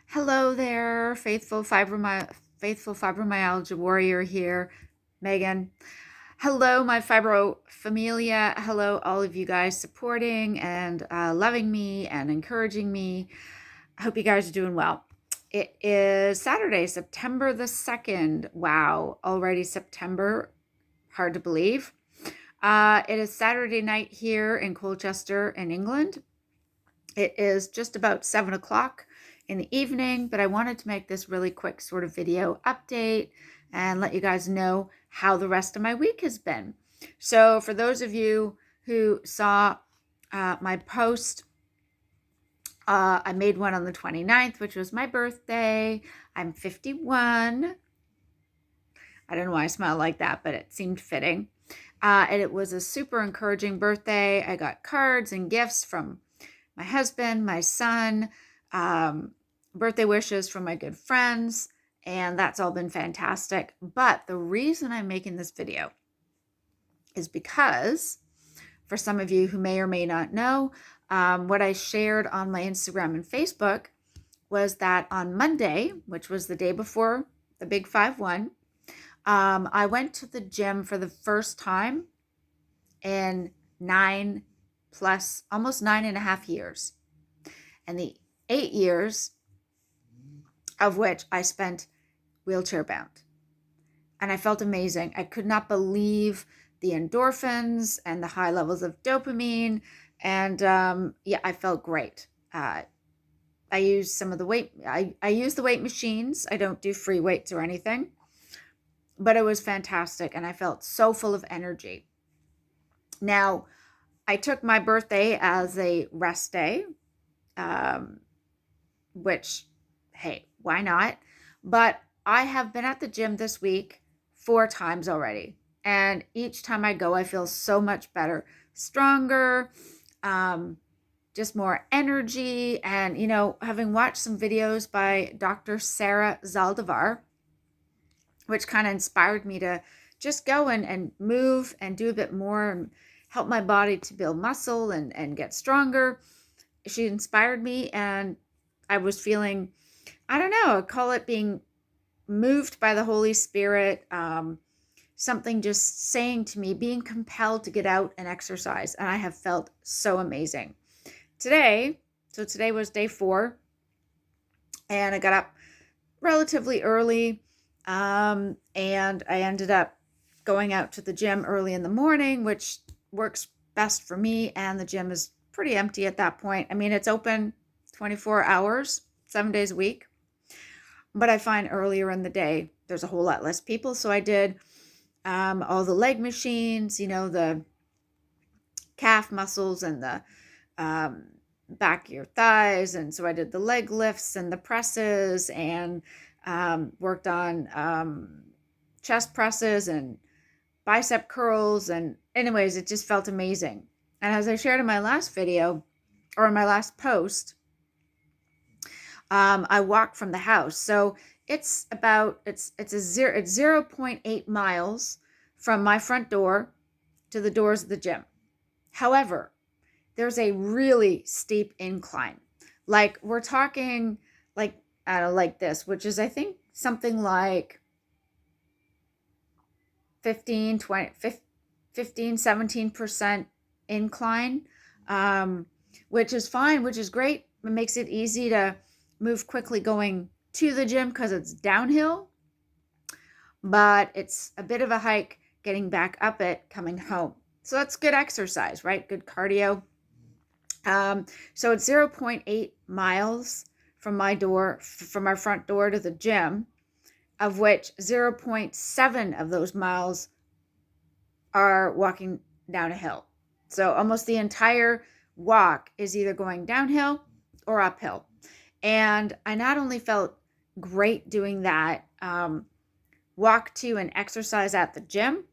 Hello there, faithful fibromyalgia warrior here, Megan. Hello, my fibrofamilia. Hello, all of you guys supporting and loving me and encouraging me. I hope you guys are doing well. It is Saturday, September the 2nd. Wow, already September. Hard to believe. It is Saturday night here in Colchester, in England. It is just about 7 o'clock in the evening, but I wanted to make this really quick sort of video update and let you guys know how the rest of my week has been. So for those of you who saw my post, I made one on the 29th, which was my birthday. I'm 51. I don't know why I smile like that, but it seemed fitting. And it was a super encouraging birthday. I got cards and gifts from my husband, my son, birthday wishes from my good friends, and that's all been fantastic. But the reason I'm making this video is because, for some of you who may or may not know, what I shared on my Instagram and Facebook was that on Monday, which was the day before the big 5-1, I went to the gym for the first time in almost 9.5 years. And the 8 years of which I spent wheelchair bound. And I felt amazing. I could not believe the endorphins and the high levels of dopamine. And yeah, I felt great. I use some of the weight. I use the weight machines. I don't do free weights or anything. But it was fantastic. And I felt so full of energy. Now, I took my birthday as a rest day, which, hey, why not? But I have been at the gym this week 4 times already. And each time I go, I feel so much better, stronger, just more energy. And, having watched some videos by Dr. Sarah Zaldivar, which kind of inspired me to just go and move and do a bit more and help my body to build muscle and get stronger. She inspired me, and I was feeling, I don't know, I call it being moved by the Holy Spirit, something just saying to me, being compelled to get out and exercise. And I have felt so amazing. Today was day 4, and I got up relatively early, and I ended up going out to the gym early in the morning, which works best for me, and the gym is pretty empty at that point. I mean, it's open 24 hours, 7 days a week. But I find earlier in the day, there's a whole lot less people. So I did all the leg machines, the calf muscles and the back of your thighs. And so I did the leg lifts and the presses and worked on chest presses and bicep curls. And anyways, it just felt amazing. And as I shared in my last video, or in my last post, I walk from the house. So it's 0.8 miles from my front door to the doors of the gym. However, there's a really steep incline. Like, we're talking like this, which is, I think, something like 17% incline, which is fine, which is great. It makes it easy to move quickly going to the gym because it's downhill, but it's a bit of a hike getting back up it coming home. So that's good exercise, right? Good cardio. So it's 0.8 miles from my front door to the gym, of which 0.7 of those miles are walking down a hill. So almost the entire walk is either going downhill or uphill. And I not only felt great doing that, walk to and exercise at the gym,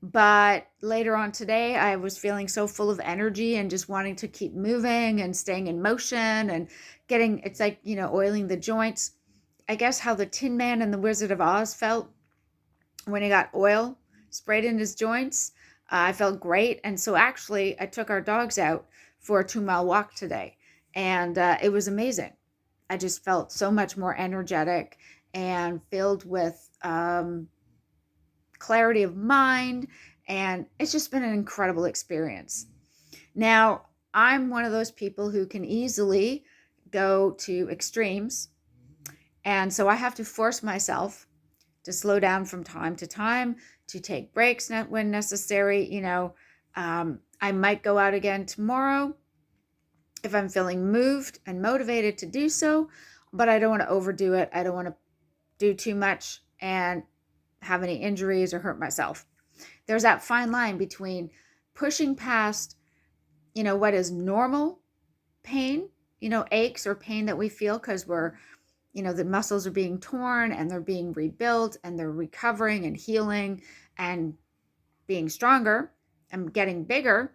but later on today, I was feeling so full of energy and just wanting to keep moving and staying in motion and it's like, oiling the joints. I guess how the Tin Man and the Wizard of Oz felt when he got oil sprayed in his joints. I felt great. And so actually, I took our dogs out for a 2-mile walk today, and it was amazing. I just felt so much more energetic and filled with clarity of mind. And it's just been an incredible experience. Now, I'm one of those people who can easily go to extremes. And so I have to force myself to slow down from time to time, to take breaks when necessary. I might go out again tomorrow if I'm feeling moved and motivated to do so, but I don't want to overdo it. I don't want to do too much and have any injuries or hurt myself. There's that fine line between pushing past, what is normal pain, aches or pain that we feel because the muscles are being torn and they're being rebuilt and they're recovering and healing and being stronger and getting bigger.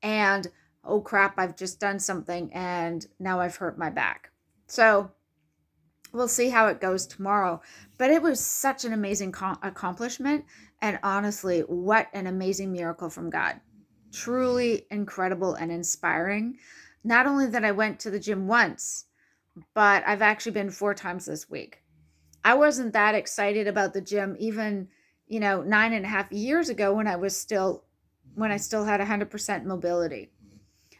And oh crap, I've just done something and now I've hurt my back. So we'll see how it goes tomorrow. But it was such an amazing accomplishment. And honestly, what an amazing miracle from God. Truly incredible and inspiring. Not only that I went to the gym once, but I've actually been 4 times this week. I wasn't that excited about the gym even, 9.5 years ago when I still had 100% mobility.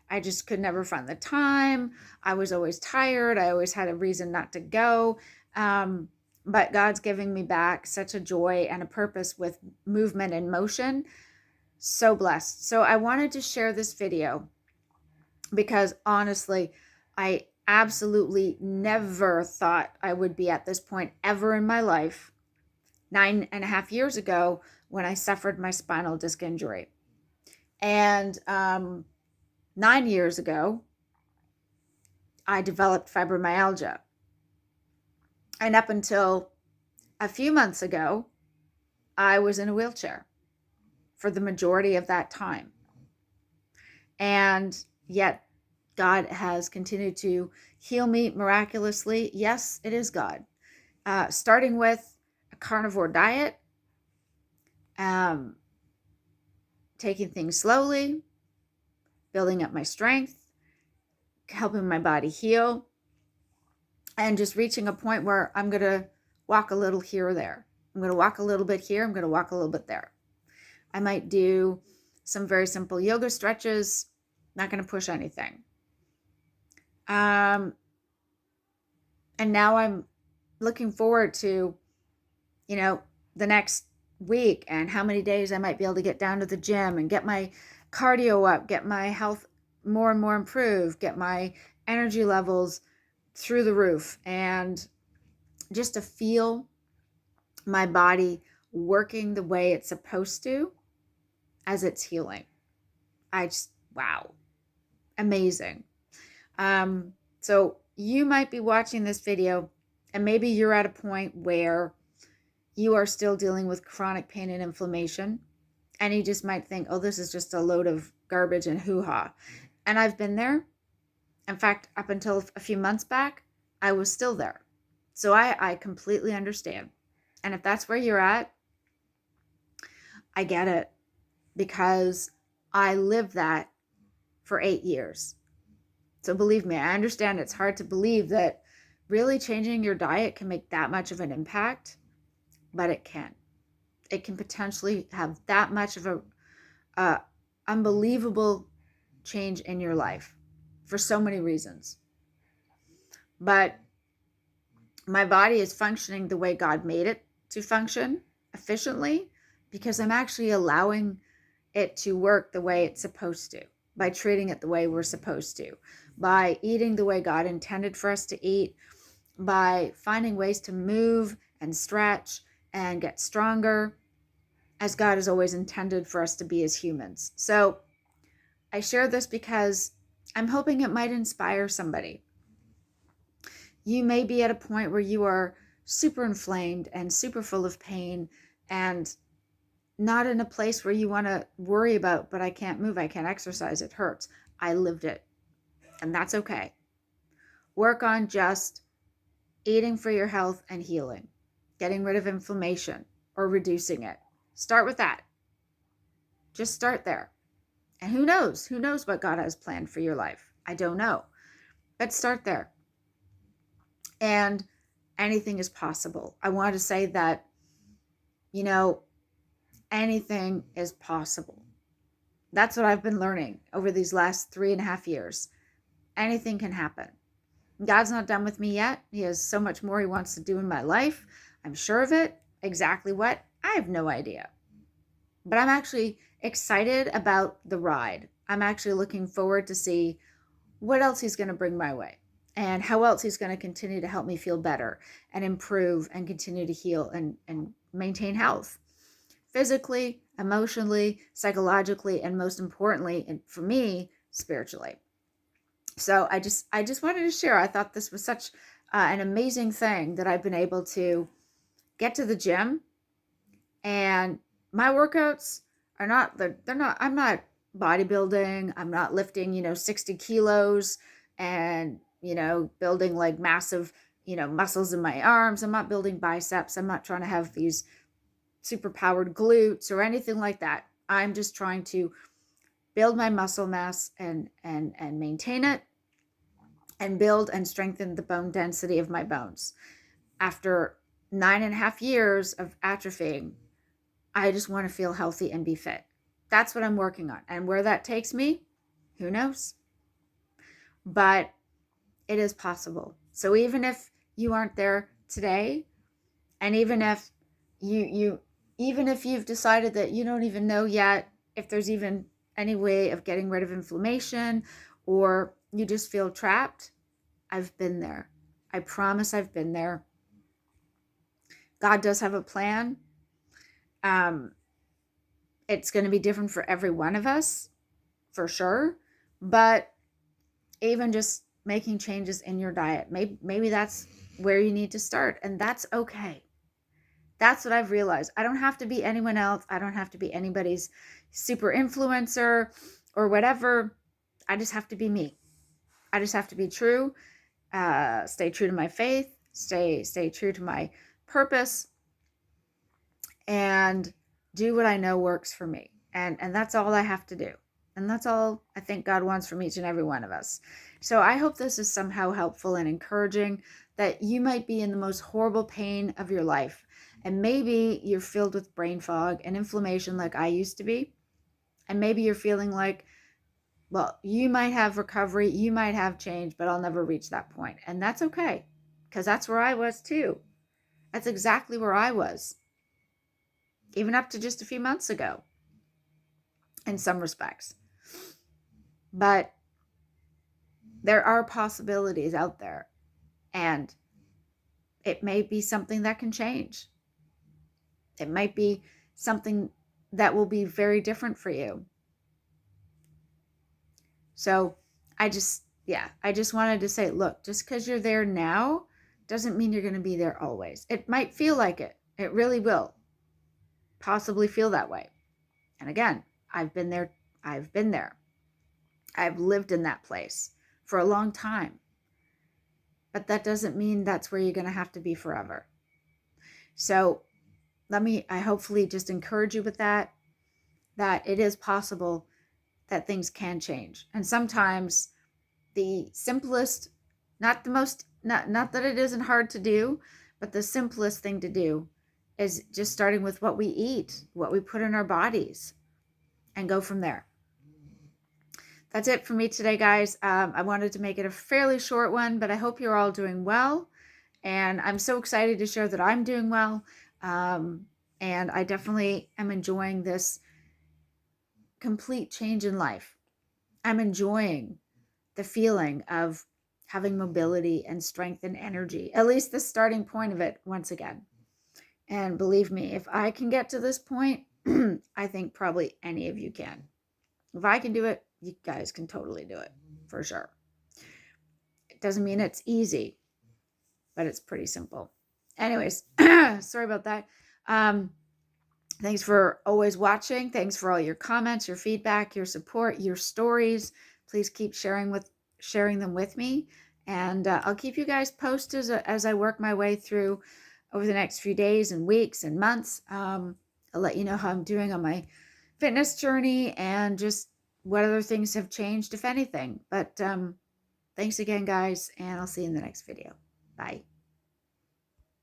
I just could never find the time. I was always tired. I always had a reason not to go. But God's giving me back such a joy and a purpose with movement and motion. So blessed. So I wanted to share this video because honestly, I absolutely never thought I would be at this point ever in my life 9.5 years ago when I suffered my spinal disc injury. And 9 years ago, I developed fibromyalgia. And up until a few months ago, I was in a wheelchair for the majority of that time. And yet, God has continued to heal me miraculously. Yes, it is God. Starting with a carnivore diet, taking things slowly, building up my strength, helping my body heal, and just reaching a point where I'm going to walk a little here or there. I'm going to walk a little bit here. I'm going to walk a little bit there. I might do some very simple yoga stretches, not going to push anything. And now I'm looking forward to, the next week and how many days I might be able to get down to the gym and get my cardio up, get my health more and more improved, get my energy levels through the roof, and just to feel my body working the way it's supposed to as it's healing. Wow, amazing. So you might be watching this video and maybe you're at a point where you are still dealing with chronic pain and inflammation, and you just might think, oh, this is just a load of garbage and hoo-ha. And I've been there. In fact, up until a few months back, I was still there. So I completely understand. And if that's where you're at, I get it, because I lived that for 8 years. So believe me, I understand it's hard to believe that really changing your diet can make that much of an impact, but it can. It can potentially have that much of a unbelievable change in your life for so many reasons. But my body is functioning the way God made it to function efficiently because I'm actually allowing it to work the way it's supposed to, by treating it the way we're supposed to, by eating the way God intended for us to eat, by finding ways to move and stretch and get stronger as God has always intended for us to be as humans. So I share this because I'm hoping it might inspire somebody. You may be at a point where you are super inflamed and super full of pain and not in a place where you want to worry about, but I can't move, I can't exercise, it hurts. I lived it, and that's okay. Work on just eating for your health and healing, getting rid of inflammation or reducing it. Start with that. Just start there. And who knows what God has planned for your life? I don't know, but start there. and anything is possible. I want to say that, you know, anything is possible. That's what I've been learning over these last 3.5 years. Anything can happen. God's not done with me yet. He has so much more he wants to do in my life. I'm sure of it. Exactly what? I have no idea. But I'm actually excited about the ride. I'm actually looking forward to see what else he's going to bring my way and how else he's going to continue to help me feel better and improve and continue to heal and maintain health physically, emotionally, psychologically, and most importantly, and for me, spiritually. So I just wanted to share. I thought this was such an amazing thing that I've been able to get to the gym, and my workouts are not, they're not, I'm not bodybuilding. I'm not lifting, 60 kilos and, building like massive, muscles in my arms. I'm not building biceps. I'm not trying to have these super powered glutes or anything like that. I'm just trying to build my muscle mass and maintain it and build and strengthen the bone density of my bones. After 9.5 years of atrophying, I just want to feel healthy and be fit. That's what I'm working on. And where that takes me, who knows? But it is possible. So even if you aren't there today, and even if even if you've decided that you don't even know yet if there's even any way of getting rid of inflammation, or you just feel trapped, I've been there. I promise I've been there. God does have a plan. It's going to be different for every one of us, for sure. But even just making changes in your diet, maybe that's where you need to start, and that's okay. That's what I've realized. I don't have to be anyone else. I don't have to be anybody's super influencer or whatever. I just have to be me. I just have to be true, stay true to my faith, stay true to my purpose, and do what I know works for me. And that's all I have to do. And that's all I think God wants from each and every one of us. So I hope this is somehow helpful and encouraging, that you might be in the most horrible pain of your life. And maybe you're filled with brain fog and inflammation like I used to be. And maybe you're feeling like, well, you might have recovery, you might have change, but I'll never reach that point. And that's okay, because that's where I was too. That's exactly where I was, even up to just a few months ago, in some respects. But there are possibilities out there, and it may be something that can change. It might be something that will be very different for you. So I just wanted to say, look, just because you're there now doesn't mean you're going to be there always. It might feel like it. It really will possibly feel that way. And again, I've been there. I've lived in that place for a long time. But that doesn't mean that's where you're going to have to be forever. So I hopefully just encourage you with that it is possible that things can change. And sometimes the simplest, not that it isn't hard to do, but the simplest thing to do is just starting with what we eat, what we put in our bodies, and go from there. That's it for me today, guys. I wanted to make it a fairly short one, but I hope you're all doing well. And I'm so excited to share that I'm doing well. And I definitely am enjoying this complete change in life. I'm enjoying the feeling of having mobility and strength and energy, at least the starting point of it once again. And believe me, if I can get to this point, I think probably any of you can. If I can do it, you guys can totally do it, for sure. It doesn't mean it's easy, but it's pretty simple. Anyways, sorry about that. Thanks for always watching. Thanks for all your comments, your feedback, your support, your stories. Please keep sharing them with me. And I'll keep you guys posted as I work my way through over the next few days and weeks and months. I'll let you know how I'm doing on my fitness journey and just what other things have changed, if anything. But thanks again, guys, and I'll see you in the next video. Bye.